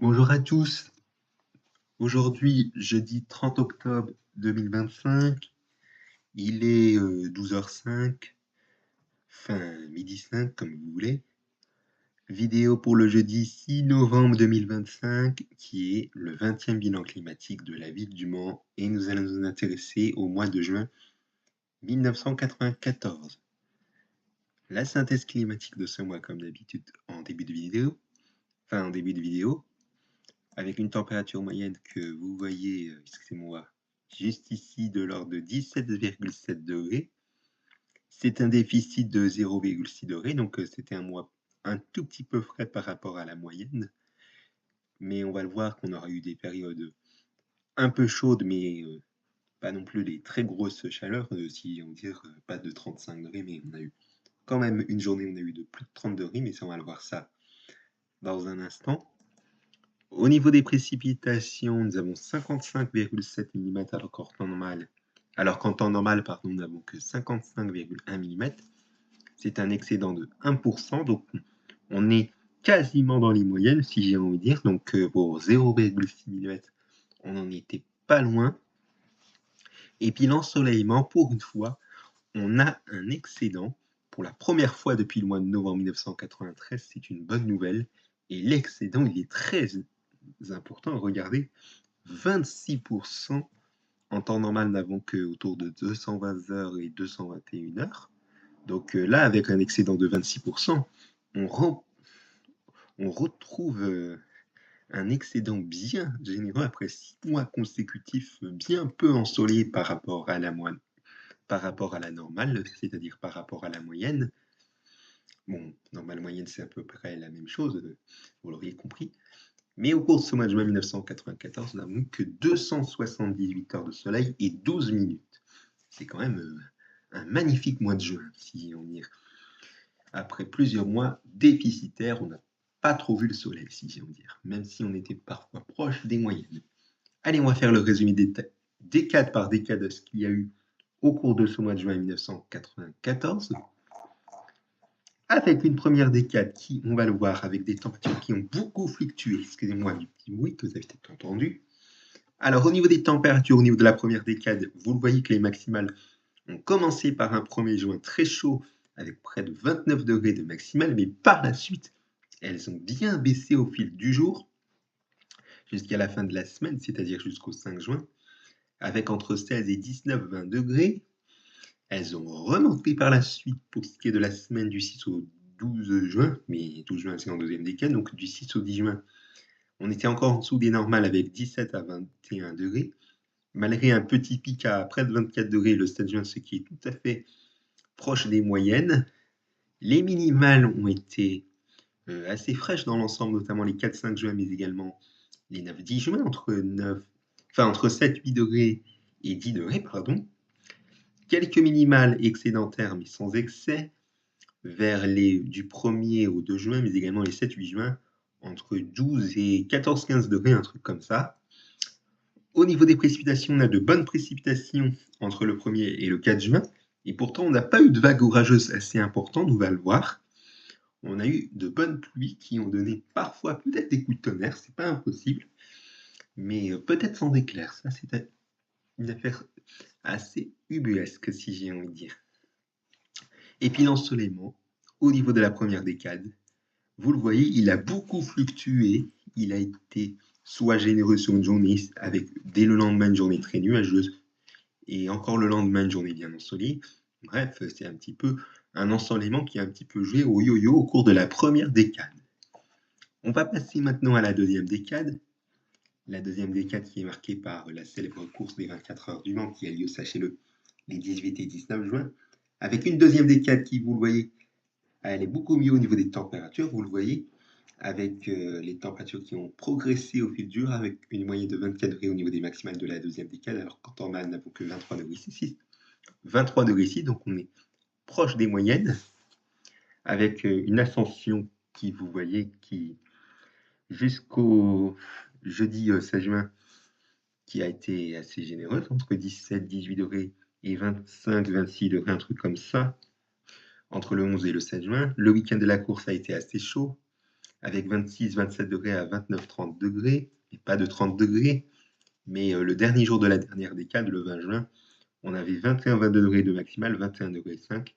Bonjour à tous. Aujourd'hui, jeudi 30 octobre 2025, il est 12h05, fin midi 5 comme vous voulez. Vidéo pour le jeudi 6 novembre 2025 qui est le 20e bilan climatique de la ville du Mans et nous allons nous intéresser au mois de juin 1994. La synthèse climatique de ce mois comme d'habitude en début de vidéo, avec une température moyenne que vous voyez, excusez-moi, juste ici de l'ordre de 17,7 degrés. C'est un déficit de 0,6 degrés, donc c'était un mois un tout petit peu frais par rapport à la moyenne. Mais on va le voir qu'on aura eu des périodes un peu chaudes, mais pas non plus des très grosses chaleurs, si on veut dire pas de 35 degrés, mais on a eu quand même une journée où on a eu de plus de 30 degrés, mais ça on va le voir ça dans un instant. Au niveau des précipitations, nous avons 55,7 mm alors qu'en temps normal, nous n'avons que 55,1 mm. C'est un excédent de 1%, donc on est quasiment dans les moyennes, si j'ai envie de dire. Donc pour 0,6 mm, on n'en était pas loin. Et puis l'ensoleillement, pour une fois, on a un excédent. Pour la première fois depuis le mois de novembre 1993, c'est une bonne nouvelle. Et l'excédent, il est très important. Regardez, 26%. En temps normal, nous n'avons qu'autour de 220 heures et 221 heures. Donc là, avec un excédent de 26%, on retrouve un excédent bien généreux après 6 mois consécutifs bien peu ensoleillés par rapport à la normale, c'est-à-dire par rapport à la moyenne. Bon, normale moyenne, c'est à peu près la même chose, vous l'auriez compris. Mais au cours de ce mois de juin 1994, nous n'avons que 278 heures de soleil et 12 minutes. C'est quand même un magnifique mois de juin, si on y est. Après plusieurs mois déficitaires, on n'a pas trop vu le soleil, si j'aime dire, même si on était parfois proche des moyennes. Allez, on va faire le résumé décade par décade de ce qu'il y a eu au cours de ce mois de juin 1994. Avec une première décade qui, on va le voir, avec des températures qui ont beaucoup fluctué. Excusez-moi du petit bruit que vous avez peut-être entendu. Alors, au niveau des températures, au niveau de la première décade, vous le voyez que les maximales ont commencé par un 1er juin très chaud, avec près de 29 degrés de maximale, mais par la suite, elles ont bien baissé au fil du jour, jusqu'à la fin de la semaine, c'est-à-dire jusqu'au 5 juin, avec entre 16 et 19-20 degrés. Elles ont remonté par la suite pour ce qui est de la semaine du 6 au 12 juin, mais 12 juin c'est en deuxième décade, donc du 6 au 10 juin, on était encore en dessous des normales avec 17 à 21 degrés, malgré un petit pic à près de 24 degrés le 7 juin, ce qui est tout à fait proche des moyennes. Les minimales ont été assez fraîches dans l'ensemble, notamment les 4-5 juin, mais également les 9-10 juin, entre 7-8 degrés et 10 degrés, pardon. Quelques minimales excédentaires, mais sans excès, vers du 1er au 2 juin, mais également les 7-8 juin, entre 12 et 14-15 degrés, un truc comme ça. Au niveau des précipitations, on a de bonnes précipitations entre le 1er et le 4 juin, et pourtant on n'a pas eu de vagues orageuses assez importantes, on va le voir. On a eu de bonnes pluies qui ont donné parfois peut-être des coups de tonnerre, c'est pas impossible, mais peut-être sans éclairs. Ça, c'est une affaire assez ubuesque, si j'ai envie de dire. Et puis l'ensoleillement, au niveau de la première décade, vous le voyez, il a beaucoup fluctué. Il a été soit généreux sur une journée, avec dès le lendemain une journée très nuageuse, et encore le lendemain une journée bien ensoleillée. Bref, c'est un petit peu un ensoleillement qui a un petit peu joué au yo-yo au cours de la première décade. On va passer maintenant à la deuxième décade. La deuxième décade qui est marquée par la célèbre course des 24 heures du Mans qui a lieu, sachez-le, les 18 et 19 juin. Avec une deuxième décade qui, vous le voyez, elle est beaucoup mieux au niveau des températures, vous le voyez, avec les températures qui ont progressé au fil du jour, avec une moyenne de 24 degrés au niveau des maximales de la deuxième décade, alors qu'en temps normal, nous n'avons que 23 degrés ici. 23 degrés ici, donc on est proche des moyennes, avec une ascension qui, vous voyez, qui jusqu'au jeudi 16 juin, qui a été assez généreuse, entre 17-18 degrés et 25-26 degrés, un truc comme ça, entre le 11 et le 16 juin. Le week-end de la course a été assez chaud, avec 26-27 degrés à 29-30 degrés, et pas de 30 degrés. Mais le dernier jour de la dernière décade, le 20 juin, on avait 21-22 degrés de maximal, 21 degrés 5,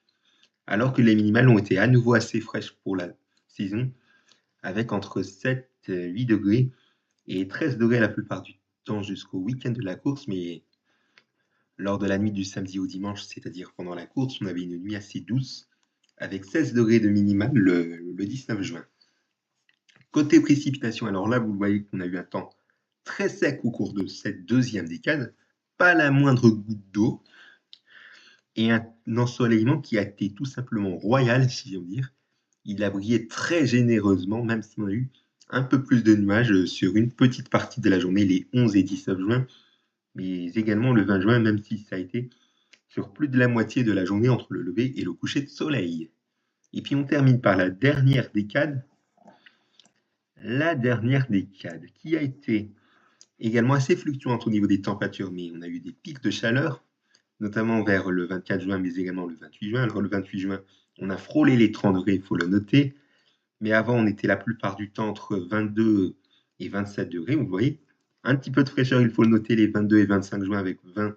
alors que les minimales ont été à nouveau assez fraîches pour la saison, avec entre 7 et 8 degrés et 13 degrés la plupart du temps jusqu'au week-end de la course, mais lors de la nuit du samedi au dimanche, c'est-à-dire pendant la course, on avait une nuit assez douce, avec 16 degrés de minimal le 19 juin. Côté précipitation, alors là, vous voyez qu'on a eu un temps très sec au cours de cette deuxième décade, pas la moindre goutte d'eau, et un ensoleillement qui a été tout simplement royal, si j'ose dire. Il a brillé très généreusement, même si on a eu un peu plus de nuages sur une petite partie de la journée, les 11 et 19 juin, mais également le 20 juin, même si ça a été sur plus de la moitié de la journée entre le lever et le coucher de soleil. Et puis on termine par la dernière décade, qui a été également assez fluctuante au niveau des températures, mais on a eu des pics de chaleur, notamment vers le 24 juin, mais également le 28 juin. Alors le 28 juin, on a frôlé les 30 degrés, il faut le noter, mais avant, on était la plupart du temps entre 22 et 27 degrés, vous voyez. Un petit peu de fraîcheur, il faut le noter, les 22 et 25 juin avec 20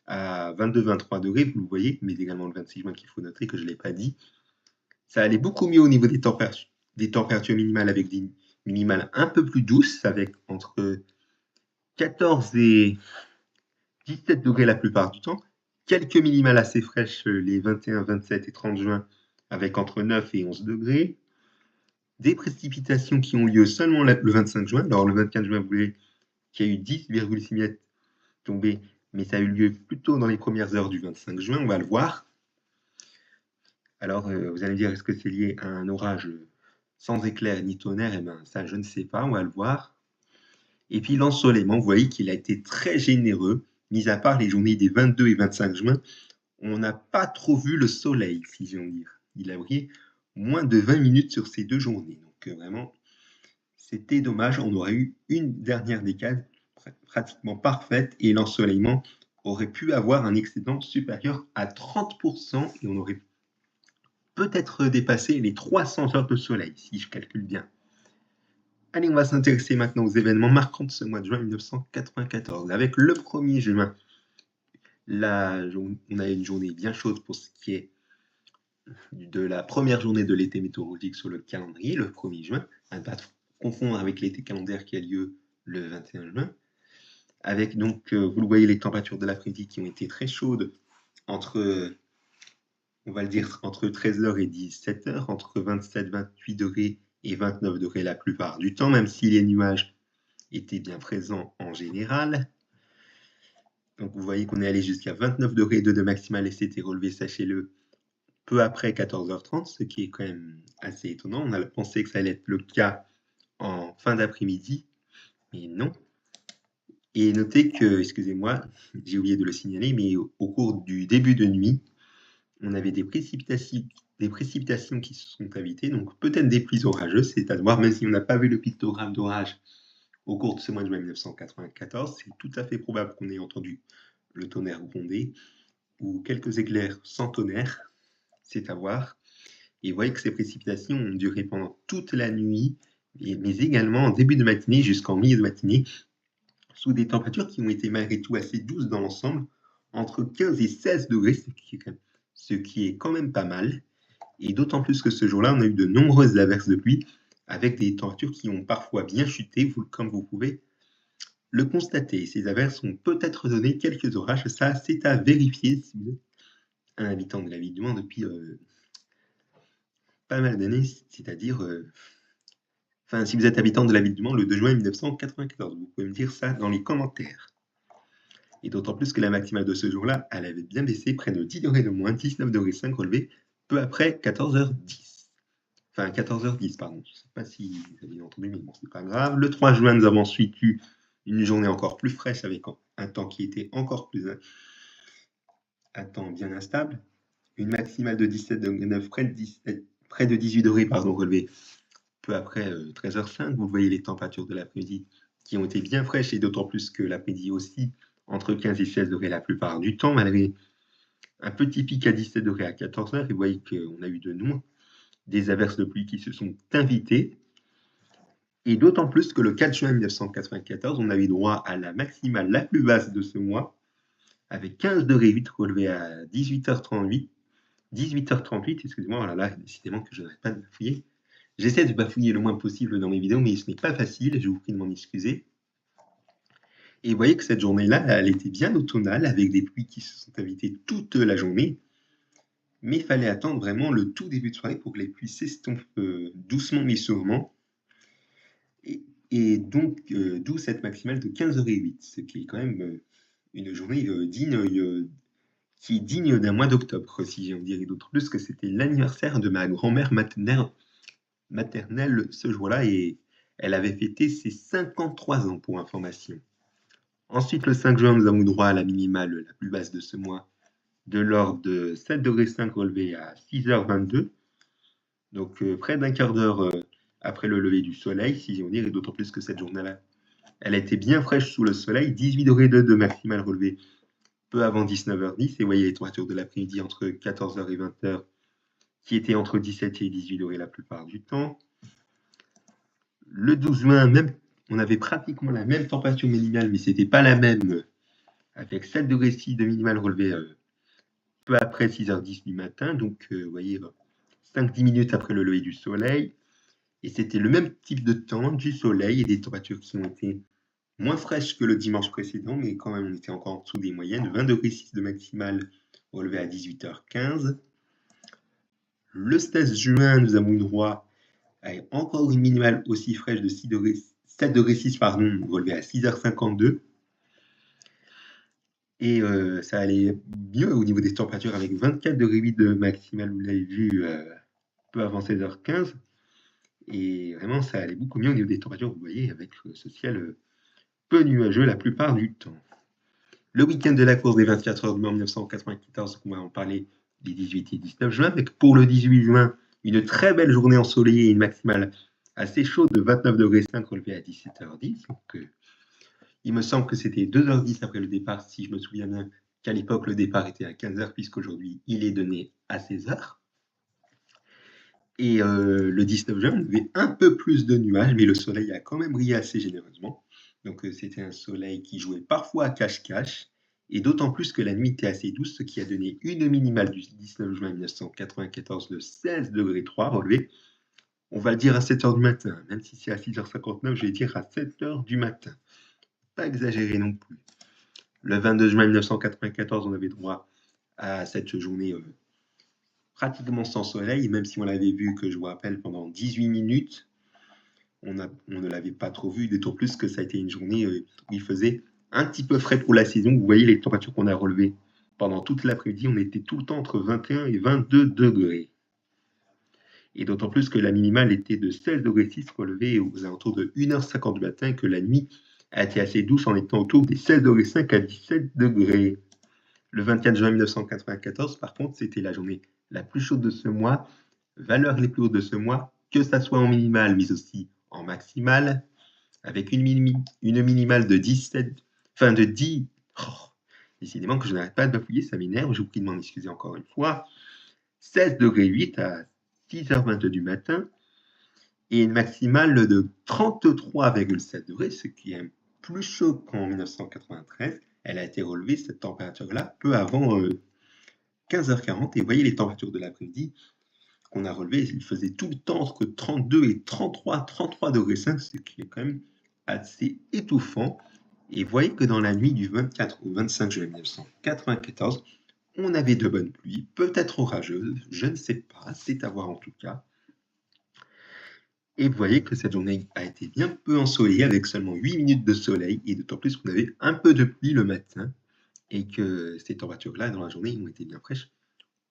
à 22-23 degrés, vous le voyez, mais également le 26 juin qu'il faut noter, que je ne l'ai pas dit. Ça allait beaucoup mieux au niveau des températures minimales, avec des minimales un peu plus douces, avec entre 14 et 17 degrés la plupart du temps. Quelques minimales assez fraîches les 21, 27 et 30 juin, avec entre 9 et 11 degrés. Des précipitations qui ont lieu seulement le 25 juin. Alors le 24 juin, vous voyez qu'il y a eu 10,6 mm tombés, mais ça a eu lieu plutôt dans les premières heures du 25 juin, on va le voir. Alors vous allez me dire, est-ce que c'est lié à un orage sans éclair ni tonnerre? Eh bien ça, je ne sais pas, on va le voir. Et puis l'ensoleillement, vous voyez qu'il a été très généreux, mis à part les journées des 22 et 25 juin. On n'a pas trop vu le soleil, si j'ose dire. Il a brillé moins de 20 minutes sur ces 2 journées. Donc vraiment, c'était dommage. On aurait eu une dernière décade pratiquement parfaite et l'ensoleillement aurait pu avoir un excédent supérieur à 30% et on aurait peut-être dépassé les 300 heures de soleil, si je calcule bien. Allez, on va s'intéresser maintenant aux événements marquants de ce mois de juin 1994. Avec le 1er juin, on a une journée bien chaude pour ce qui est de la première journée de l'été météorologique sur le calendrier, le 1er juin, à ne pas confondre avec l'été calendaire qui a lieu le 21 juin. Avec donc, vous le voyez, les températures de l'après-midi qui ont été très chaudes entre, on va le dire, entre 13h et 17h, entre 27-28 degrés et 29 degrés la plupart du temps, même si les nuages étaient bien présents en général. Donc vous voyez qu'on est allé jusqu'à 29 degrés de maximal et c'était relevé, sachez-le, peu après 14h30, ce qui est quand même assez étonnant. On a pensé que ça allait être le cas en fin d'après-midi, mais non. Et notez que, excusez-moi, j'ai oublié de le signaler, mais au cours du début de nuit, on avait des précipitations qui se sont invitées, donc peut-être des pluies orageuses, c'est à voir, même si on n'a pas vu le pictogramme d'orage au cours de ce mois de juin 1994, c'est tout à fait probable qu'on ait entendu le tonnerre gronder ou quelques éclairs sans tonnerre, c'est à voir. Et vous voyez que ces précipitations ont duré pendant toute la nuit, mais également en début de matinée jusqu'en milieu de matinée, sous des températures qui ont été malgré tout assez douces dans l'ensemble, entre 15 et 16 degrés, ce qui est quand même pas mal. Et d'autant plus que ce jour-là, on a eu de nombreuses averses de pluie, avec des températures qui ont parfois bien chuté, comme vous pouvez le constater. Ces averses ont peut-être donné quelques orages, ça c'est à vérifier si vous êtes un habitant de la ville du Mans depuis pas mal d'années, c'est-à-dire si vous êtes habitant de la ville du Mans le 2 juin 1994, vous pouvez me dire ça dans les commentaires. Et d'autant plus que la maximale de ce jour-là, elle avait bien baissé, près de 10 degrés de moins, 19 degrés 5 relevé, peu après 14h10. Enfin, 14h10, pardon. Je ne sais pas si vous avez entendu, mais bon, c'est pas grave. Le 3 juin, nous avons ensuite eu une journée encore plus fraîche, avec un temps qui était encore plus... un temps bien instable. Une maximale de 17,9, près de 18 degrés, pardon, relevé peu après 13h05. Vous voyez les températures de l'après-midi qui ont été bien fraîches, et d'autant plus que l'après-midi aussi, entre 15 et 16 degrés la plupart du temps, malgré un petit pic à 17 degrés à 14h. Et vous voyez qu'on a eu de nouveau des averses de pluie qui se sont invitées. Et d'autant plus que le 4 juin 1994, on avait droit à la maximale la plus basse de ce mois, avec 15 degrés 8 relevé à 18h38, excusez-moi, oh là là, décidément que je n'arrête pas de bafouiller. J'essaie de bafouiller le moins possible dans mes vidéos, mais ce n'est pas facile, je vous prie de m'en excuser. Et vous voyez que cette journée-là, elle était bien automnale, avec des pluies qui se sont invitées toute la journée. Mais il fallait attendre vraiment le tout début de soirée pour que les pluies s'estompent doucement mais sûrement. Et donc, d'où cette maximale de 15h08, ce qui est quand même une journée qui est digne d'un mois d'octobre, si j'en dirais d'autre plus, que c'était l'anniversaire de ma grand-mère maternelle ce jour-là, et elle avait fêté ses 53 ans, pour information. Ensuite, le 5 juin, nous avons eu droit à la minimale la plus basse de ce mois, de l'ordre de 7,5 degrés relevé à 6h22, donc près d'un quart d'heure après le lever du soleil, si on dirait, d'autant plus que cette journée-là, elle a été bien fraîche sous le soleil, 18 degrés de maximale relevée peu avant 19h10, et vous voyez les températures de l'après-midi entre 14h et 20h, qui étaient entre 17 et 18 degrés la plupart du temps. Le 12 juin, même, on avait pratiquement la même température minimale, mais c'était pas la même, avec 7 degrés 6 de minimale relevée peu après 6h10 du matin, donc vous voyez, 5-10 minutes après le lever du soleil. Et c'était le même type de temps, du soleil et des températures qui ont été moins fraîches que le dimanche précédent, mais quand même on était encore en dessous des moyennes. 20 degrés 6 de maximale relevé à 18h15. Le 16 juin, nous avons eu droit à encore une minimale aussi fraîche de 7 degrés 6 pardon, relevé à 6h52. Et ça allait mieux au niveau des températures avec 24 degrés 8 de maximale, vous l'avez vu, peu avant 16h15. Et vraiment, ça allait beaucoup mieux au niveau des températures, vous voyez, avec ce ciel peu nuageux la plupart du temps. Le week-end de la course des 24 heures de mai 1994, on va en parler des 18 et 19 juin, avec pour le 18 juin, une très belle journée ensoleillée et une maximale assez chaude de 29 degrés 5 relevée à 17h10. Donc, il me semble que c'était 2h10 après le départ, si je me souviens bien, qu'à l'époque le départ était à 15h, puisqu'aujourd'hui il est donné à 16h. Et le 19 juin, on avait un peu plus de nuages, mais le soleil a quand même brillé assez généreusement. Donc c'était un soleil qui jouait parfois à cache-cache, et d'autant plus que la nuit était assez douce, ce qui a donné une minimale du 19 juin 1994 de 16 degrés 3 relevée. On va le dire à 7h du matin, même si c'est à 6h59, je vais dire à 7h du matin. Pas exagéré non plus. Le 22 juin 1994, on avait droit à cette journée pratiquement sans soleil, même si on l'avait vu, que je vous rappelle, pendant 18 minutes. On ne l'avait pas trop vu, d'autant plus que ça a été une journée où il faisait un petit peu frais pour la saison. Vous voyez les températures qu'on a relevées pendant toute l'après-midi, on était tout le temps entre 21 et 22 degrés. Et d'autant plus que la minimale était de 16 degrés 6 relevée aux alentours de 1h50 du matin, que la nuit a été assez douce en étant autour des 16 degrés 5 à 17 degrés. Le 24 juin 1994, par contre, c'était la journée la plus chaude de ce mois, valeurs les plus hautes de ce mois, que ça soit en minimale, mais aussi en maximale, avec une minimale de 17, enfin de 10. Oh, décidément que je n'arrête pas de bafouiller, ça m'énerve, je vous prie de m'en excuser encore une fois. 16 degrés 8 à 6h22 du matin, et une maximale de 33,7 degrés, ce qui est plus chaud qu'en 1993. Elle a été relevée, cette température-là, peu avant 15h40. Et vous voyez les températures de l'après-midi qu'on a relevées, il faisait tout le temps entre 32 et 33 degrés 5, ce qui est quand même assez étouffant. Et vous voyez que dans la nuit du 24 au 25 juin 1994, on avait de bonnes pluies, peut-être orageuses, je ne sais pas, c'est à voir en tout cas. Et vous voyez que cette journée a été bien peu ensoleillée, avec seulement 8 minutes de soleil, et d'autant plus qu'on avait un peu de pluie le matin, et que ces températures-là, dans la journée, ont été bien fraîches,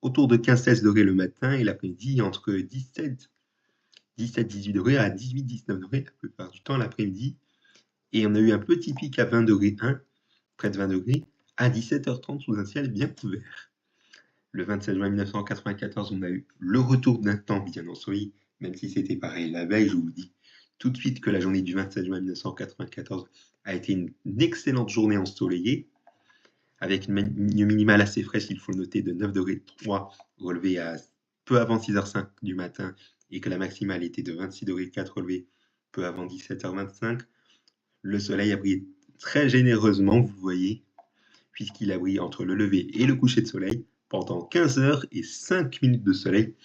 autour de 15-16 degrés le matin, et l'après-midi, entre 17-18 degrés à 18-19 degrés la plupart du temps l'après-midi. Et on a eu un petit pic à 20 degrés 1, près de 20 degrés, à 17h30 sous un ciel bien couvert. Le 27 juin 1994, on a eu le retour d'un temps bien ensoleillé, même si c'était pareil la veille, je vous dis tout de suite que la journée du 27 juin 1994 a été une excellente journée ensoleillée, avec une minimale assez fraîche, il faut le noter, de 9 degrés 3, relevée à peu avant 6h05 du matin, et que la maximale était de 26 degrés 4, relevée peu avant 17h25, le soleil a brillé très généreusement, vous voyez, puisqu'il a brillé entre le lever et le coucher de soleil pendant 15 heures et 5 minutes de soleil,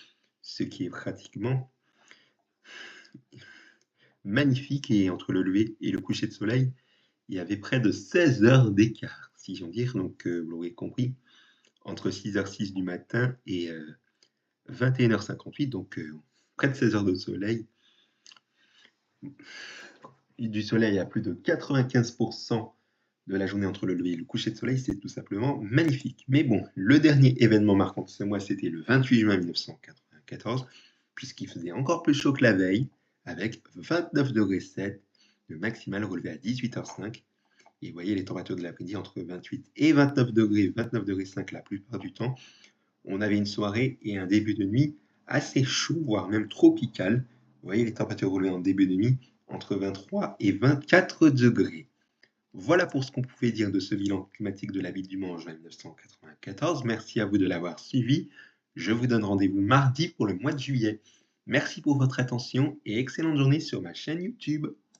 ce qui est pratiquement magnifique. Et entre le lever et le coucher de soleil, il y avait près de 16 heures d'écart, si j'en dire. Donc, vous l'aurez compris, entre 6h06 du matin et 21h58, donc près de 16 heures de soleil. Du soleil à plus de 95% de la journée entre le lever et le coucher de soleil, c'est tout simplement magnifique. Mais bon, le dernier événement marquant de ce mois, c'était le 28 juin 1994, puisqu'il faisait encore plus chaud que la veille, avec 29,7 degrés de maximal relevé à 18h05. Et vous voyez les températures de l'après-midi entre 28 et 29 degrés, 29,5 degrés la plupart du temps. On avait une soirée et un début de nuit assez chaud, voire même tropical. Vous voyez les températures relevées en début de nuit entre 23 et 24 degrés. Voilà pour ce qu'on pouvait dire de ce bilan climatique de la ville du Mans en juin 1994. Merci à vous de l'avoir suivi. Je vous donne rendez-vous mardi pour le mois de juillet. Merci pour votre attention et excellente journée sur ma chaîne YouTube.